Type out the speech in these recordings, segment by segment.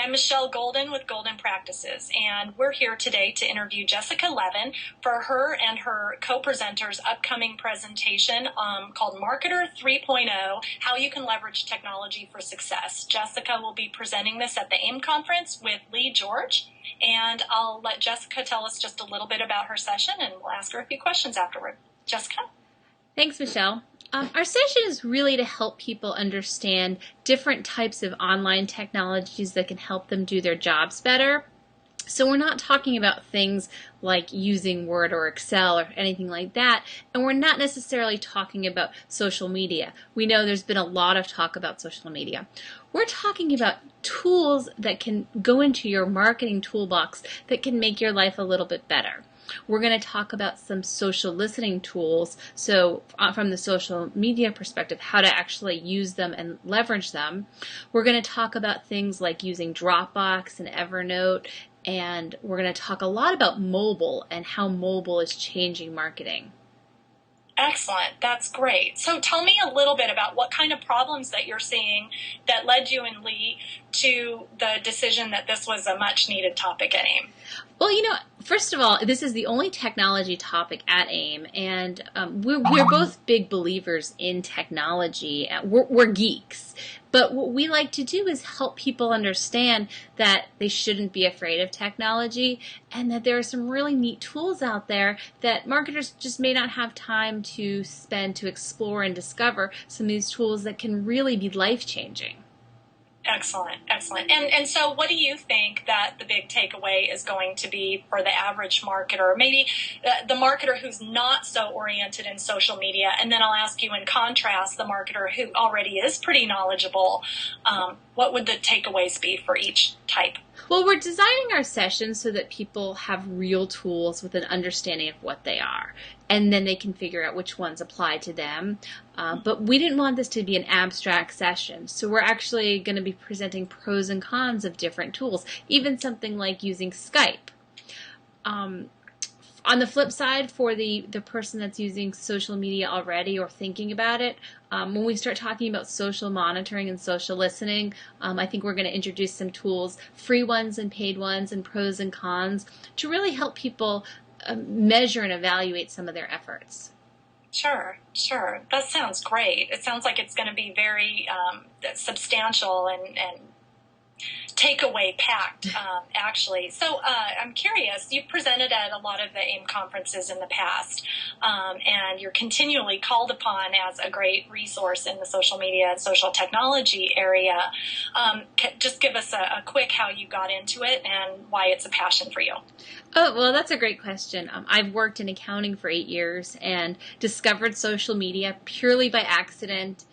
I'm Michelle Golden with Golden Practices, and we're here today to interview Jessica Levin for her and her co-presenter's upcoming presentation called Marketer 3.0, How You Can Leverage Technology for Success. Jessica will be presenting this at the AIM conference with Lee George, and I'll let Jessica tell us just a little bit about her session, and we'll ask her a few questions afterward. Jessica? Thanks, Michelle. Our session is really to help people understand different types of online technologies that can help them do their jobs better. So we're not talking about things like using Word or Excel or anything like that, and we're not necessarily talking about social media. We know there's been a lot of talk about social media. We're talking about tools that can go into your marketing toolbox that can make your life a little bit better. We're going to talk about some social listening tools, so from the social media perspective, how to actually use them and leverage them. We're going to talk about things like using Dropbox and Evernote, and we're going to talk a lot about mobile and how mobile is changing marketing. Excellent. That's great. So tell me a little bit about what kind of problems that you're seeing that led you and Lee to the decision that this was a much needed topic at AIM. Well, first of all, this is the only technology topic at AIM, and we're both big believers in technology. We're geeks. But what we like to do is help people understand that they shouldn't be afraid of technology and that there are some really neat tools out there that marketers just may not have time to spend to explore and discover some of these tools that can really be life-changing. Excellent, excellent. And so what do you think that the big takeaway is going to be for the average marketer, maybe the marketer who's not so oriented in social media? And then I'll ask you in contrast, the marketer who already is pretty knowledgeable, what would the takeaways be for each type? Well, we're designing our sessions so that people have real tools with an understanding of what they are, and then they can figure out which ones apply to them. But we didn't want this to be an abstract session, so we're actually going to be presenting pros and cons of different tools, even something like using Skype. On the flip side, for the person that's using social media already or thinking about it, when we start talking about social monitoring and social listening, I think we're going to introduce some tools, free ones and paid ones, and pros and cons, to really help people measure and evaluate some of their efforts. Sure. That sounds great. It sounds like it's going to be very substantial and takeaway packed, actually. So I'm curious, you've presented at a lot of the AIM conferences in the past, and you're continually called upon as a great resource in the social media and social technology area. Just give us a quick how you got into it and why it's a passion for you. Oh, well, that's a great question. I've worked in accounting for 8 years and discovered social media purely by accident.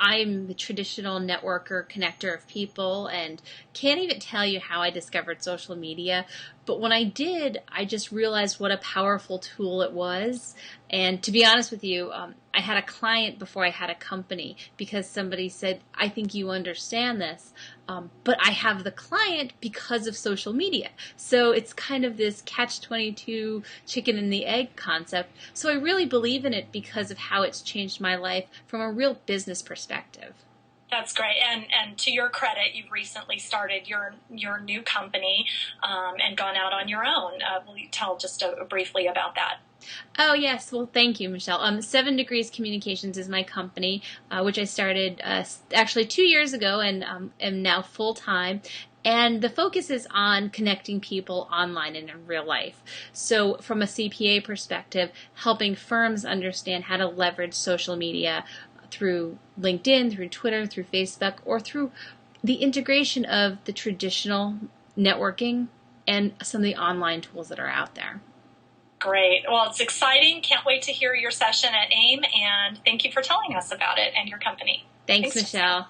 I'm the traditional networker, connector of people, and can't even tell you how I discovered social media. But when I did, I just realized what a powerful tool it was. And to be honest with you, I had a client before I had a company because somebody said, I think you understand this. But I have the client because of social media. So it's kind of this catch-22 chicken and the egg concept. So I really believe in it because of how it's changed my life from a real business perspective. That's great. And to your credit, you've recently started your new company and gone out on your own. Will you tell just briefly about that? Oh, yes. Well, thank you, Michelle. 7 Degrees Communications is my company, which I started actually 2 years ago and am now full-time. And the focus is on connecting people online and in real life. So from a CPA perspective, helping firms understand how to leverage social media through LinkedIn, through Twitter, through Facebook, or through the integration of the traditional networking and some of the online tools that are out there. Great. Well, it's exciting. Can't wait to hear your session at AIM, and thank you for telling us about it and your company. Thanks, Michelle.